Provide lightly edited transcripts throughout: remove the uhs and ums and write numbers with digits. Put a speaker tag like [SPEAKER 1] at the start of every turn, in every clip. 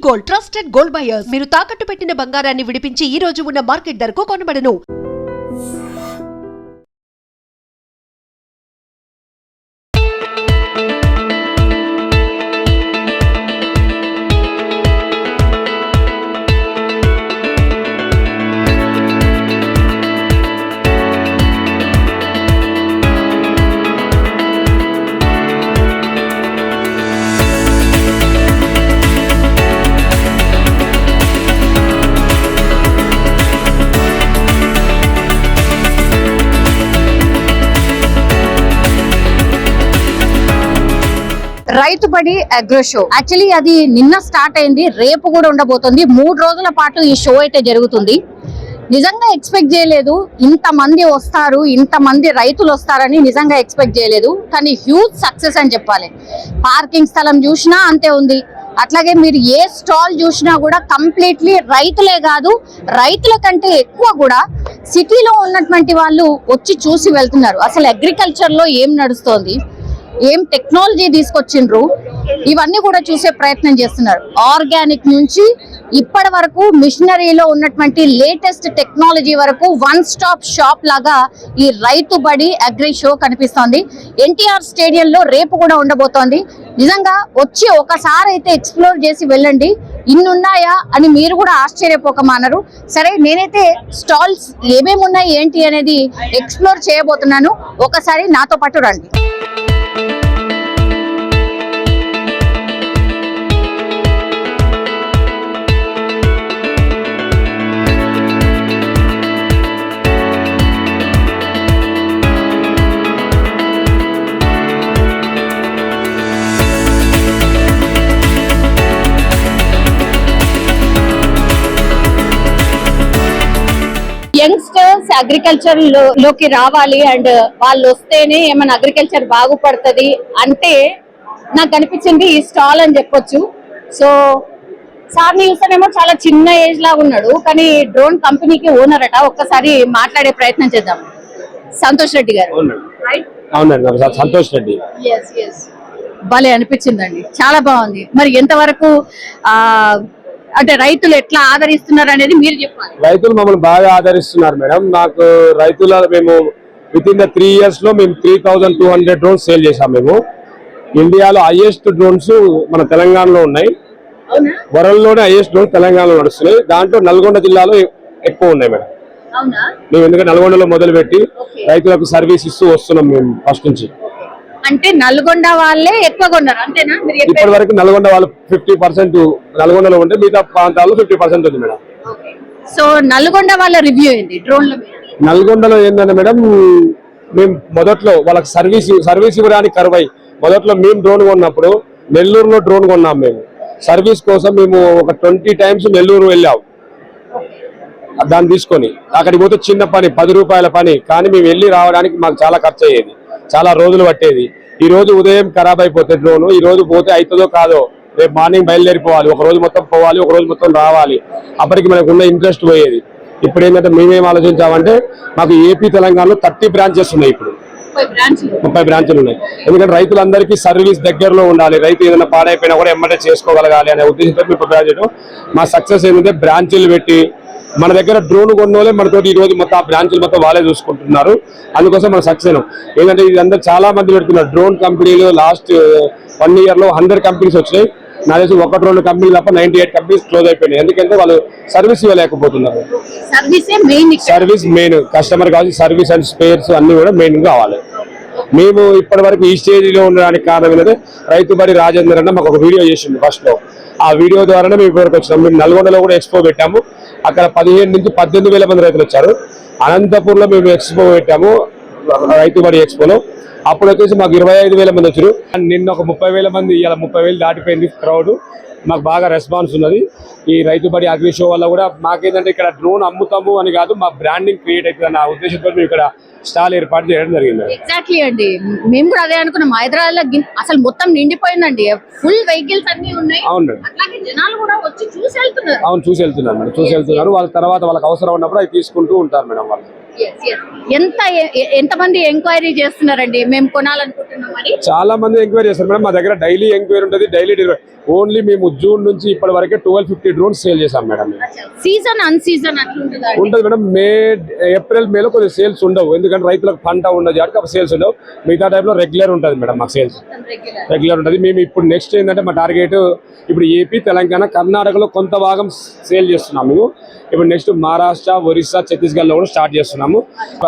[SPEAKER 1] Gold, trusted gold buyers. మీరు తాకట్టు పెట్టిన బంగారాన్ని విడిపించి ఈ రోజు ఉన్న మార్కెట్ ధరకు కొనబడను.
[SPEAKER 2] రైతు బడి అగ్రో షో యాక్చువల్లీ అది నిన్న స్టార్ట్ అయింది, రేపు కూడా ఉండబోతుంది. 3 రోజుల పాటు ఈ షో అయితే జరుగుతుంది. నిజంగా ఎక్స్పెక్ట్ చేయలేదు ఇంతమంది వస్తారు, ఇంతమంది రైతులు వస్తారని నిజంగా ఎక్స్పెక్ట్ చేయలేదు. కానీ హ్యూజ్ సక్సెస్ అని చెప్పాలి. పార్కింగ్ స్థలం చూసినా అంతే ఉంది. అట్లాగే మీరు ఏ స్టాల్ చూసినా కూడా కంప్లీట్లీ రైతులే కాదు, రైతుల కంటే ఎక్కువ కూడా సిటీలో ఉన్నటువంటి వాళ్ళు వచ్చి చూసి వెళ్తున్నారు. అసలు అగ్రికల్చర్ లో ఏం నడుస్తోంది, ఏం టెక్నాలజీ తీసుకొచ్చిండ్రు, ఇవన్నీ కూడా చూసే ప్రయత్నం చేస్తున్నారు. ఆర్గానిక్ నుంచి ఇప్పటి వరకు మిషనరీలో ఉన్నటువంటి లేటెస్ట్ టెక్నాలజీ వరకు వన్ స్టాప్ షాప్ లాగా ఈ రైతు బడి అగ్రి షో కనిపిస్తోంది. ఎన్టీఆర్ స్టేడియంలో రేపు కూడా ఉండబోతోంది. నిజంగా వచ్చి ఒకసారి అయితే ఎక్స్ప్లోర్ చేసి వెళ్ళండి. ఇన్నున్నాయా అని మీరు కూడా ఆశ్చర్యపోకమానరు. సరే, నేనైతే స్టాల్స్ ఏమేమి ఉన్నాయి ఏంటి అనేది ఎక్స్ప్లోర్ చేయబోతున్నాను. ఒకసారి నాతో పాటు రండి. యంగ్స్టర్స్ అగ్రికల్చర్ లోకి రావాలి అండ్ వాళ్ళు వస్తేనే ఏమైనా అగ్రికల్చర్ బాగుపడుతుంది అంటే నాకు అనిపించింది ఈ స్టాల్ అని చెప్పొచ్చు. సో సార్ని చూస్తేనేమో చాలా చిన్న ఏజ్ లాగా ఉన్నాడు, కానీ డ్రోన్ కంపెనీకి ఓనర్ అట. ఒక్కసారి మాట్లాడే ప్రయత్నం చేద్దాం. సంతోష్ రెడ్డి గారు.
[SPEAKER 3] సంతోష్ రెడ్డి.
[SPEAKER 2] భలే అనిపించిందండి, చాలా బాగుంది. మరి ఎంతవరకు అంటే రైతులు ఎట్లా ఆదరిస్తున్నారు అనేది మీరు చెప్పాలి.
[SPEAKER 3] రైతులు మమ్మల్ని బాగా ఆదరిస్తున్నారు మేడం. నాకు రైతుల మేము విత్ ఇన్ ద 3 years లో మేము 3200 డ్రోన్స్ సేల్ చేసాం. మేము ఇండియాలో హైయెస్ట్ డ్రోన్స్ మన తెలంగాణలో ఉన్నాయి. వరల్డ్ లోనే హైయెస్ట్ డ్రోన్స్ తెలంగాణలో నడుస్తున్నాయి. దాంట్లో నల్గొండ జిల్లాలో ఎక్కువ ఉన్నాయి మేడం. మేము ఎందుకంటే నల్గొండలో మొదలు పెట్టి రైతులకు సర్వీస్ ఇస్తూ వస్తున్నాం మేము ఫస్ట్ నుంచి.
[SPEAKER 2] అంటే నల్గొండ వాళ్ళే ఎక్కువ కొన్నారు అంతేనా?
[SPEAKER 3] ఇప్పటి వరకు నల్గొండ వాళ్ళు 50% నల్గొండలో ఉంటే మిగతా ప్రాంతాల్లో 50% ఉంది మేడం.
[SPEAKER 2] సో నల్గొండ వాళ్ళ రివ్యూ ఏంటి డ్రోన్ లో?
[SPEAKER 3] నల్గొండలో ఏంటంటే మేడం, మేము మొదట్లో వాళ్ళకి సర్వీస్ ఇవ్వడానికి కరువై మొదట్లో మేము డ్రోన్ కొన్నప్పుడు నెల్లూరులో డ్రోన్ కొన్నాం. మేము సర్వీస్ కోసం మేము ఒక 20 times నెల్లూరు వెళ్ళాం దాన్ని తీసుకొని. అక్కడికి పోతే చిన్న పని 10 రూపాయల పని, కానీ మేము వెళ్ళి రావడానికి మాకు చాలా ఖర్చు అయ్యేది, చాలా రోజులు పట్టేది. ఈ రోజు ఉదయం ఖరాబ్ అయిపోతే డ్రోన్, ఈ రోజు పోతే అవుతుందో కాదో, రేపు మార్నింగ్ బయలుదేరిపోవాలి, ఒక రోజు మొత్తం పోవాలి, ఒక రోజు మొత్తం రావాలి. అప్పటికి మనకు ఉన్న ఇంట్రెస్ట్ పోయేది. ఇప్పుడు ఏంటంటే మేమేం ఆలోచించామంటే మాకు ఏపీ తెలంగాణలో 30 బ్రాంచెస్ ఉన్నాయి. ఇప్పుడు 30 బ్రాంచ్లు ఉన్నాయి. ఎందుకంటే రైతులందరికీ సర్వీస్ దగ్గరలో ఉండాలి, రైతు ఏదైనా పాడైపోయినా కూడా ఎమ్మటే చేసుకోగలగాలి అనే ఉద్దేశంతో మేము ప్రిపేర్ చేయడం. మా సక్సెస్ ఏంటంటే బ్రాంచీలు పెట్టి మన దగ్గర డ్రోన్ కొన్నోలే మనతో ఈ రోజు మొత్తం ఆ బ్రాంచ్లు మొత్తం వాళ్ళే చూసుకుంటున్నారు. అందుకోసం మన సక్సెస్ ఏంటంటే ఇది అందరూ చాలా మంది పెడుతున్నారు డ్రోన్ కంపెనీలు. లాస్ట్ 1 year లో 100 కంపెనీస్ వచ్చినాయి. నా తెలిసి 1-2 కంపెనీలు తప్ప 98 కంపెనీస్ క్లోజ్ అయిపోయినాయి. ఎందుకంటే వాళ్ళు సర్వీస్ ఇవ్వలేకపోతున్నారు. సర్వీస్ మెయిన్, కస్టమర్ కావాలి. సర్వీస్ అండ్ స్పేర్స్ అన్ని కూడా మెయిన్ కావాలి. మేము ఇప్పటి వరకు ఈ స్టేజ్లో ఉండడానికి కారణం ఏంటంటే రైతు బడి రాజేందర్ అన్న మాకు ఒక వీడియో చేసిండు ఫస్ట్ లో. ఆ వీడియో ద్వారానే మేము ఇప్పటివరకు వచ్చినాం. మేము నల్గొండలో కూడా ఎక్స్పో పెట్టాము. అక్కడ 15 నుంచి 18,000 మంది రైతులు వచ్చారు. అనంతపూర్లో మేము ఎక్స్పో పెట్టాము, రైతు బడి ఎక్స్పోలో. అప్పుడు వచ్చేసి మాకు 25,000 మంది వచ్చారు. నిన్న ఒక 30,000 మంది, ఇలా 30,000 దాటిపోయింది క్రౌడ్. మాకు బాగా రెస్పాన్స్ ఉన్నది. ఈ రైతు బడి అగ్రి షో వల్ల కూడా మాకేంటంటే ఇక్కడ డ్రోన్ అమ్ముతాము అని కాదు, మా బ్రాండింగ్ క్రియేట్ అవుతుంది అన్న ఉద్దేశంతో మేము ఇక్కడ స్టాల్ ఏర్పాటు చేయడం జరిగింది.
[SPEAKER 2] ఎగ్జాక్ట్లీ అండి, మేము కూడా అదే అనుకున్నాం. హైదరాబాద్ లో అసలు మొత్తం నిండిపోయిందండి, ఫుల్ వెహికల్స్ అన్ని ఉన్నాయి.
[SPEAKER 3] అవును,
[SPEAKER 2] జనాలు కూడా వచ్చి చూసి వెళ్తున్నారు.
[SPEAKER 3] అవును, చూసి వెళ్తున్నారు మేడం, చూసి వెళ్తున్నారు. వాళ్ళ తర్వాత వాళ్ళకి అవసరం ఉన్నప్పుడు అవి తీసుకుంటూ ఉంటారు మేడం వాళ్ళు.
[SPEAKER 2] ఎంతమంది ఎంక్వైరీ చేస్తున్నారండి మేము కొనాలనుకుంటున్నాం అని?
[SPEAKER 3] చాలా మంది ఎంక్వైరీ చేస్తారు మేడం. మా దగ్గర డైలీ ఎంక్వైరీ ఉంటుంది, డైలీ ఓన్లీ మేము జూన్ నుంచి ఇప్పటి వరకే 1250 డ్రోన్స్ సేల్ చేసాం మేడం.
[SPEAKER 2] సీజన్ అన్ సీజన్ అట్లుంటుందా?
[SPEAKER 3] ఉంటుంది మేడం. ఏప్రిల్ మేలో కొద్దిగా సేల్స్ ఉండవు, ఎందుకంటే రైతులకు పంట ఉండదు కాబట్టి సేల్స్ ఉండవు. మిగతా టైంలో రెగ్యులర్ ఉంటుంది మేడం మాకు సేల్స్, రెగ్యులర్ ఉంటుంది. మేము ఇప్పుడు నెక్స్ట్ ఏంటంటే మా టార్గెట్ ఇప్పుడు ఏపీ, తెలంగాణ, కర్ణాటకలో కొంత భాగం సేల్ చేస్తున్నాము మేము. ఇప్పుడు నెక్స్ట్ మహారాష్ట్ర, ఒరిస్సా, ఛత్తీస్గఢ్లో కూడా స్టార్ట్ చేస్తున్నాము.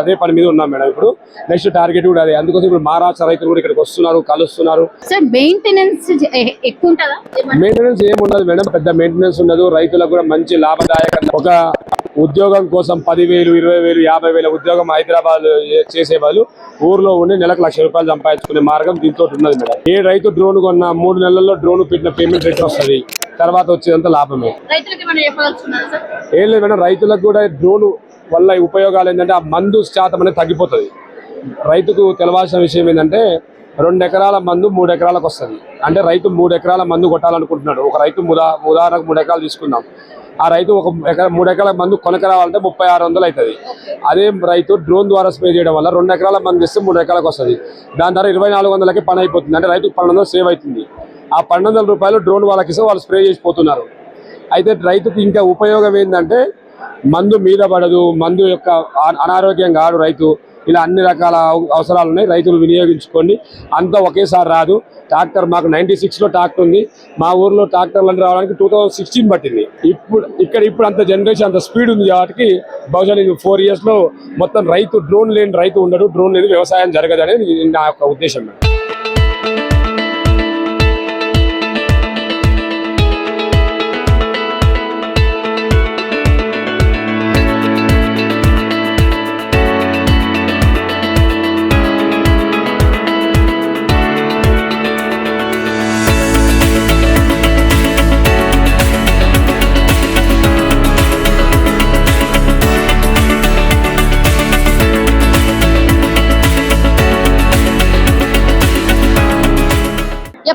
[SPEAKER 3] అదే పని మీద ఉన్నాం మేడం. ఇప్పుడు నెక్స్ట్ టార్గెట్ కూడా అదే. అందుకోసం ఇప్పుడు మహారాష్ట్ర రైతులు కూడా ఇక్కడికి వస్తున్నారు, కలుస్తున్నారు.
[SPEAKER 2] సార్ మెయింటెనెన్స్ ఎక్కువ ఉంటుందా?
[SPEAKER 3] మెయింటెనెన్స్ ఏమి ఉండదు మేడం, పెద్ద మెయింటెనెన్స్ ఉండదు. రైతులకు కూడా మంచి లాభదాయక. ఒక ఉద్యోగం కోసం 10,000, 20,000, 50,000 ఉద్యోగం హైదరాబాద్ చేసే వాళ్ళు ఊర్లో ఉండి నెలకు ₹1,00,000 సంపాదించుకునే మార్గం దీంతో ఉన్నది మేడం. ఏ రైతు డ్రోన్ కొన్నా 3 నెలల్లో డ్రోన్ పెట్టిన పేమెంట్ రిటర్న్ వస్తుంది, తర్వాత వచ్చేదంతా లాభమే. ఏం లేదు మేడం, రైతులకు కూడా డ్రోన్ వల్ల ఉపయోగాలు ఏంటంటే ఆ మందు శాతం అనేది తగ్గిపోతుంది. రైతుకు తెలవాల్సిన విషయం ఏంటంటే 2 ఎకరాల మందు 3 ఎకరాలకు వస్తుంది. అంటే రైతు 3 ఎకరాల మందు కొట్టాలనుకుంటున్నాడు. ఒక రైతు ఉదాహరణకు 3 ఎకరాలు తీసుకుందాం. ఆ రైతు 3 ఎకరాల మందు కొనక రావాలంటే 3600 అవుతుంది. అదే రైతు డ్రోన్ ద్వారా స్ప్రే చేయడం వల్ల 2 ఎకరాల మందు ఇస్తే 3 ఎకరాలకు వస్తుంది. దాని ద్వారా 2400కి పని అయిపోతుంది. అంటే రైతుకు 1200 సేవ్ అవుతుంది. ఆ ₹1,200 డ్రోన్ వాళ్ళకి ఇస్తే వాళ్ళు స్ప్రే చేసిపోతున్నారు. అయితే రైతుకు ఇంకా ఉపయోగం ఏంటంటే మందు మీద పడదు, మందు యొక్క అనారోగ్యం కాదు రైతు. ఇలా అన్ని రకాల అవసరాలు ఉన్నాయి, రైతులు వినియోగించుకోండి. అంతా ఒకేసారి రాదు. ట్రాక్టర్ మాకు 96లో ట్రాక్టర్ ఉంది. మా ఊర్లో ట్రాక్టర్లు రావడానికి 2016 పట్టింది. ఇప్పుడు అంత జనరేషన్, అంత స్పీడ్ ఉంది కాబట్టి బహుశా 4 ఇయర్స్లో మొత్తం రైతు డ్రోన్ లేని రైతు ఉండడు, డ్రోన్ లేని వ్యవసాయం జరగదు అనేది నా యొక్క ఉద్దేశం.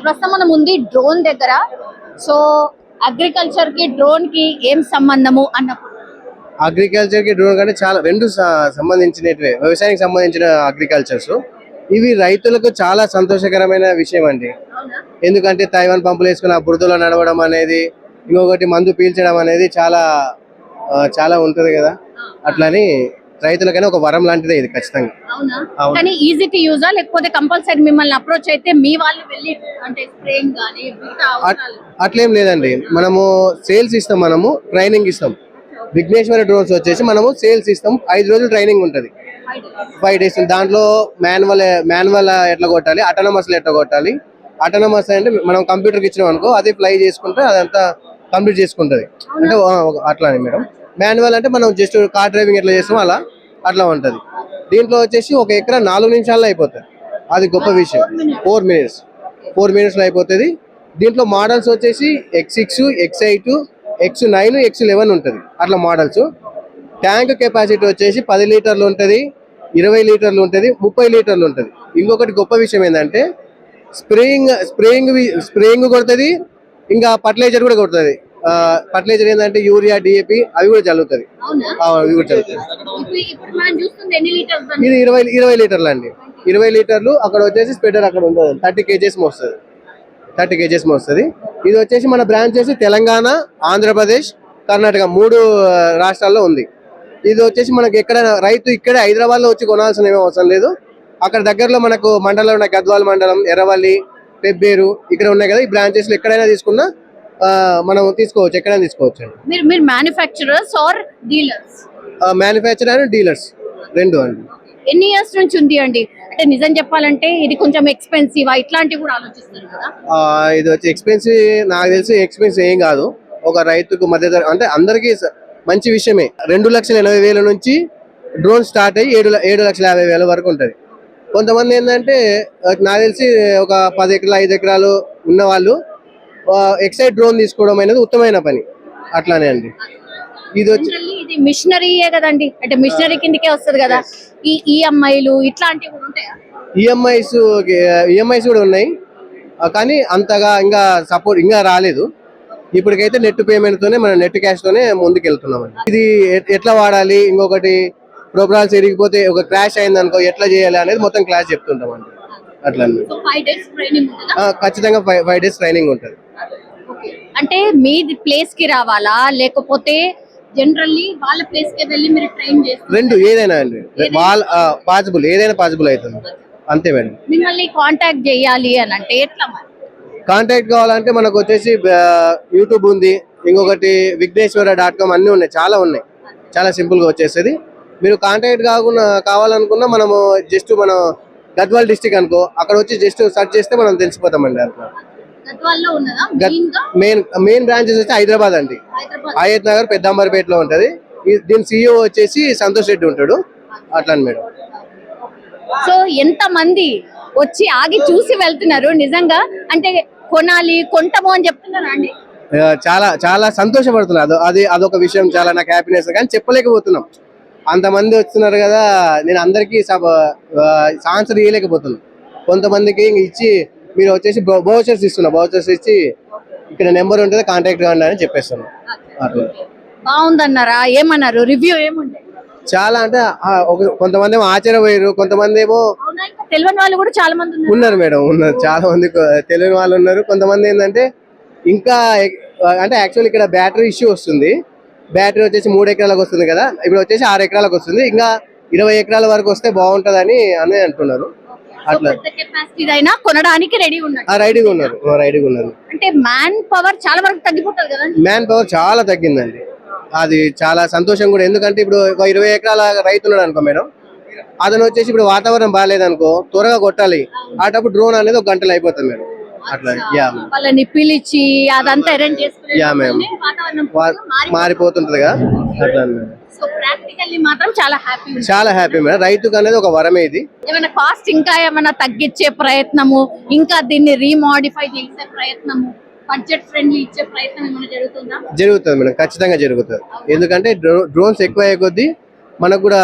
[SPEAKER 2] ప్రస్తుతం మనం ఉంది డ్రోన్ దగ్గర. సో అగ్రికల్చర్ కి డ్రోన్ కి ఏం సంబంధము అన్నప్పుడు,
[SPEAKER 4] అగ్రికల్చర్ కి డ్రోన్ కంటే చాలా రెండు సంబంధించినవే, వ్యవసాయానికి సంబంధించిన అగ్రికల్చర్స్. ఇవి రైతులకు చాలా సంతోషకరమైన విషయం అండి. ఎందుకంటే తైవాన్ పంపులు వేసుకుని ఆ బురదలో నడవడం అనేది, ఇంకొకటి మందు పీల్చడం అనేది చాలా చాలా ఉంటది కదా. అట్లని రైతులకైనా ఒక వరం లాంటిదే ఇది ఖచ్చితంగా.
[SPEAKER 2] కానీ ఈజీ టు యూజా, లేకపోతే కంపల్సరీ మిమ్మల్ని అప్రోచ్ అయితే మీ వాళ్ళు వెళ్ళి అంటే స్ప్రేయింగ్ గానీ
[SPEAKER 4] అట్లేం లేదండి. మనము సేల్స్ ఇస్తాం, మనము ట్రైనింగ్ ఇస్తాం. విఘ్నేశ్వర డ్రోన్స్ వచ్చేసి మనము సేల్స్ ఇస్తాం. 5 రోజులు ట్రైనింగ్ ఉంటుంది, 5 days. దాంట్లో మాన్యువల్ ఎట్లా కొట్టాలి, అటానమస్ ఎట్లా కొట్టాలి. అటానమస్ అంటే మనం కంప్యూటర్కి ఇచ్చినాం అనుకో, అది ఫ్లై చేసుకుంటే అదంతా కంప్లీట్ చేసుకుంటది. అంటే అట్లా మేడం. మాన్యువల్ అంటే మనం జస్ట్ కార్ డ్రైవింగ్ ఎట్లా చేస్తాం అట్లా ఉంటది. దీంట్లో వచ్చేసి 1 ఎకరా 4 నిమిషాల్లో అయిపోతుంది. అది గొప్ప విషయం. 4 minutes లో అయిపోతుంది. దీంట్లో మోడల్స్ వచ్చేసి X6, X8, X9, X11 ఉంటుంది. అట్లా మోడల్స్. ట్యాంక్ కెపాసిటీ వచ్చేసి 10 లీటర్లు ఉంటుంది, 20 లీటర్లు ఉంటుంది, 30 లీటర్లు ఉంటుంది. ఇంకొకటి గొప్ప విషయం ఏంటంటే స్ప్రేయింగ్ కొడుతుంది, ఇంకా ఫర్టిలైజర్ కూడా కొడుతుంది. ఫర్టిలైజర్ ఏంటంటే యూరియా, DAP అవి కూడా చల్లుతుంది. ఇది 20 లీటర్లు అండి. 20 లీటర్లు. అక్కడ వచ్చేసి స్ప్రెడర్ అక్కడ ఉంటుంది, 30 kgs వస్తుంది. 30 kgs వస్తుంది. ఇది వచ్చేసి మన బ్రాంచ్ వచ్చేసి తెలంగాణ, ఆంధ్రప్రదేశ్, కర్ణాటక 3 రాష్ట్రాల్లో ఉంది. ఇది వచ్చేసి మనకి ఎక్కడ రైతు ఇక్కడే హైదరాబాద్ లో వచ్చి కొనాల్సిన ఏమీ అవసరం లేదు. అక్కడ దగ్గరలో మనకు మండలం ఉన్నాయి, గద్వాల మండలం, ఎర్రవల్లి, పెబ్బేరు ఇక్కడ ఉన్నాయి కదా. ఈ బ్రాంచెస్ లో ఎక్కడైనా తీసుకున్నా మనం తీసుకోవచ్చు, ఎక్కడైనా తీసుకోవచ్చు అండి.
[SPEAKER 2] మీరు manufacturers or dealers?
[SPEAKER 4] Manufacturer and dealers రెండు అండి.
[SPEAKER 2] ఎన్ని ఇయర్స్ నుంచి ఉంది అండి? అంటే నిజం చెప్పాలంటే ఇది కొంచెం ఎక్స్పెన్సివ్, ఇట్లాంటివి కూడా ఆలోచిస్తారు కదా.
[SPEAKER 4] ఇది వచ్చి ఎక్స్పెన్సివ్, నాకు తెలిసి ఎక్స్పెన్సివ్ ఏం కాదు. ఒక రైతుకు మధ్య అంటే అందరికీ మంచి విషయమే. 2,80,000 నుంచి డ్రోన్ స్టార్ట్ అయ్యి 7,50,000 వరకు ఉంటుంది. కొంతమంది ఏంటంటే నాకు తెలిసి ఒక 10 ఎకరాలు 5 ఎకరాలు ఉన్న వాళ్ళు ఎక్సైడ్ డ్రోన్ తీసుకోవడం అనేది ఉత్తమమైన పని. అట్లానే అండి. ఇది వచ్చి
[SPEAKER 2] ఇది మిషనరీయే కదండి, అంటే మిషనరీ కిందకే వస్తుంది కదా. ఈ ఈఎంఐలు ఇట్లాంటివి కూడా ఉంటాయా?
[SPEAKER 4] ఈఎంఐస్ కూడా ఉన్నాయి, కానీ అంతగా ఇంకా సపోర్ట్ ఇంకా రాలేదు. ఇప్పటికైతే నెట్ పేమెంట్ తోనే, మన నెట్ క్యాష్ తోనే ముందుకు వెళ్తున్నాం. ఇది ఎట్లా వాడాలి, ఇంకొకటి ప్రోగ్రామ్స్ ఎరిగిపోతే ఒక క్రాష్ అయింది అనుకో ఎట్లా చేయాలి అనేది మొత్తం క్లాస్ చెప్తుంటాం అండి. అట్లా ఖచ్చితంగా 5 days ట్రైనింగ్ ఉంటుంది.
[SPEAKER 2] అంటే మీ ప్లేస్ కి రావాలా లేకపోతే జనరల్లీ వాళ్ళ ప్లేస్ కి వెళ్ళి మీరు ట్రైన్ చేస్తారు?
[SPEAKER 4] రెండు ఏదైనా అండి, వాళ్ళ పాసిబుల్, ఏదైనా పాసిబుల్ అవుతుంది అంతే మేడం.
[SPEAKER 2] మిమ్మల్ని కాంటాక్ట్ చేయాలి అని అంటే ఎట్లా మరి?
[SPEAKER 4] కాంటాక్ట్ కావాలంటే మనకు వచ్చేసి యూట్యూబ్ ఉంది, ఇంకొకటి విఘ్నేశ్వర.com అన్నీ ఉన్నాయి, చాలా ఉన్నాయి, చాలా సింపుల్ గా వచ్చేస్తుంది. మీరు కాంటాక్ట్ కావాలనుకున్నా మనము జస్ట్ మనం గద్వాల్ డిస్టిక్ అనుకో, అక్కడ వచ్చి జస్ట్ సెర్చ్ చేస్తే మనం తెలిసిపోతామండి. అట్లా
[SPEAKER 2] గద్వాల్లో ఉన్నదా మెయిన్ గా?
[SPEAKER 4] మెయిన్ బ్రాంచెస్ వచ్చి హైదరాబాద్ అండి, హయత్ నగర్, పెద్దాంబర్పేటలో ఉంటది. దీని CEO వచ్చేసి సంతోష్ రెడ్డి ఉంటాడు. అట్లా మేడం.
[SPEAKER 2] సో ఎంత మంది వచ్చి ఆగి చూసి వెళ్తున్నారు నిజంగా, అంటే కొనాలి కొంటము అని చెప్తున్నారు అండి.
[SPEAKER 4] చాలా చాలా సంతోషపడుతున్నారు. అదొక విషయం, చాలా నాకు హ్యాపీనెస్, కానీ చెప్పలేకపోతున్నాం. అంతమంది వస్తున్నారు కదా, నేను అందరికీ ఆన్సర్ ఇవ్వలేకపోతున్నాను. కొంతమందికి ఇచ్చి మీరు వచ్చేసి బౌచర్స్ ఇస్తున్నా, బౌచర్స్ ఇచ్చి ఇక్కడ నెంబర్ ఉంటుంది కాంటాక్ట్ కాండి అని చెప్పేస్తాను. అట్లా
[SPEAKER 2] బాగుందన్నారా? ఏమన్నారు? రివ్యూ ఏముండే?
[SPEAKER 4] చాలా అంటే కొంతమంది ఏమో ఆశ్చర్యపోయారు, కొంతమంది ఏమో
[SPEAKER 2] అవునా, ఇంకా తెలియని వాళ్ళు కూడా చాలా మంది
[SPEAKER 4] ఉన్నారు మేడం, ఉన్నారు, చాలా మంది తెలియని వాళ్ళు ఉన్నారు. కొంతమంది ఏంటంటే ఇంకా అంటే యాక్చువల్ ఇక్కడ బ్యాటరీ ఇష్యూ వస్తుంది. బ్యాటరీ వచ్చేసి 3 ఎకరాలకు వస్తుంది కదా, ఇప్పుడు వచ్చేసి 6 ఎకరాలకు వస్తుంది. ఇంకా 20 ఎకరాల వరకు వస్తే బాగుంటదని అని అంటున్నారు. అట్లా
[SPEAKER 2] కెపాసిటీ అయినా కొనడానికి రెడీ ఉన్నారు.
[SPEAKER 4] రెడీగా ఉన్నారు.
[SPEAKER 2] అంటే మ్యాన్ పవర్ చాలా వరకు తగ్గిపోతుంది కదా?
[SPEAKER 4] మ్యాన్ పవర్ చాలా తగ్గిందండి. అది చాలా సంతోషం కూడా, ఎందుకంటే ఇప్పుడు ఒక 20 ఎకరాల రైతు ఉన్నాడు అనుకో మేడం, అతను వచ్చేసి ఇప్పుడు వాతావరణం బాగాలేదనుకో త్వరగా కొట్టాలి, అటప్పుడు డ్రోన్ అనేది ఒక గంటలో అయిపోతుంది మేడం. అట్లా
[SPEAKER 2] వాళ్ళని పిలిచి అదంతా అరేంజ్ చేసుకుని
[SPEAKER 4] మారిపోతుంటది కదా. అట్లా
[SPEAKER 2] సో ప్రాక్టికల్లీ మాత్రం
[SPEAKER 4] చాలా హ్యాపీ మేడం. రైతుకు అనేది ఒక వరమే ఇది.
[SPEAKER 2] ఏమైనా కాస్ట్ ఇంకా ఏమైనా తగ్గించే ప్రయత్నము, ఇంకా దీన్ని రీమోడిఫై చేసే ప్రయత్నము, బడ్జెట్ ఫ్రెండ్లీ ఇచ్చే ప్రయత్నం ఏమైనా జరుగుతుందా?
[SPEAKER 4] జరుగుతుంది మేడం, ఖచ్చితంగా జరుగుతుంది. ఎందుకంటే డ్రోన్స్ ఎక్కువ అయ్యే కొద్దీ మనకు కూడా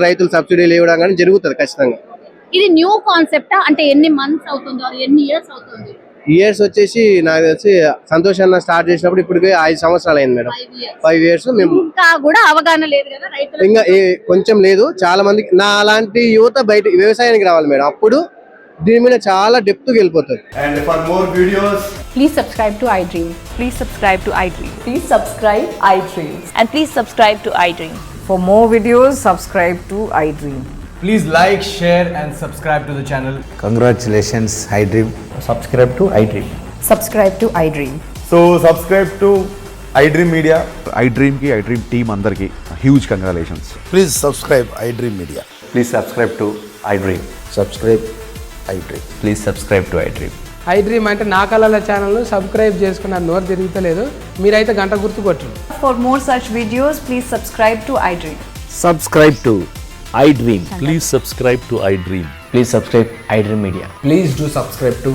[SPEAKER 4] రైతులు సబ్సిడీలు ఇవ్వడం కానీ జరుగుతుంది ఖచ్చితంగా.
[SPEAKER 2] ఇది న్యూ కాన్సెప్టా? అంటే ఎన్ని మంత్స్ అవుతుందో, ఎన్ని ఇయర్స్ అవుతుంది?
[SPEAKER 4] ఇయర్స్ వచ్చేసి నాకు తెలిసి సంతోష్ అన్న స్టార్ట్ చేసినప్పుడు ఇప్పటికి 5 సంవత్సరాలు అయింది మేడం. 5 years. మేము
[SPEAKER 2] ఇంకా కూడా అవగాహన లేదు కదా రైతులకు?
[SPEAKER 4] ఇంకా కొంచెం లేదు. చాలా మందికి నా అలాంటి యువత బయట వ్యవసాయానికి రావాలి మేడం, అప్పుడు దీని మీద చాలా డెప్త్ వెళ్ళిపోతుంది.
[SPEAKER 5] And for more videos,
[SPEAKER 6] Please subscribe to iDream.
[SPEAKER 7] Please subscribe to iDream.
[SPEAKER 6] Please subscribe iDream.
[SPEAKER 7] And please subscribe to iDream.
[SPEAKER 6] For more videos, subscribe to iDream.
[SPEAKER 5] please like, share and subscribe to the channel.
[SPEAKER 8] Congratulations, iDream.
[SPEAKER 5] Subscribe to iDream.
[SPEAKER 6] Subscribe to iDream.
[SPEAKER 9] So subscribe to iDream Media. iDream ki iDream team andarki huge congratulations.
[SPEAKER 8] Please subscribe iDream Media.
[SPEAKER 9] Please subscribe to iDream.
[SPEAKER 8] Subscribe iDream.
[SPEAKER 9] Please subscribe to iDream.
[SPEAKER 10] iDream అంటే నా కళల channel subscribe చేసుకున్న నోరు తిరుగుతలేదు, మీరైతే గంట గుర్తు కొట్టండి.
[SPEAKER 6] For more such videos, please subscribe to iDream.
[SPEAKER 11] Subscribe to iDream. Please subscribe to iDream.
[SPEAKER 7] Please subscribe iDream Media.
[SPEAKER 5] Please do subscribe to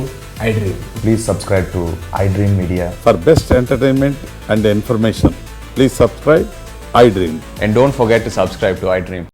[SPEAKER 5] iDream.
[SPEAKER 9] Please subscribe to iDream Media.
[SPEAKER 12] For best entertainment and information, please subscribe iDream.
[SPEAKER 9] And don't forget to subscribe to iDream.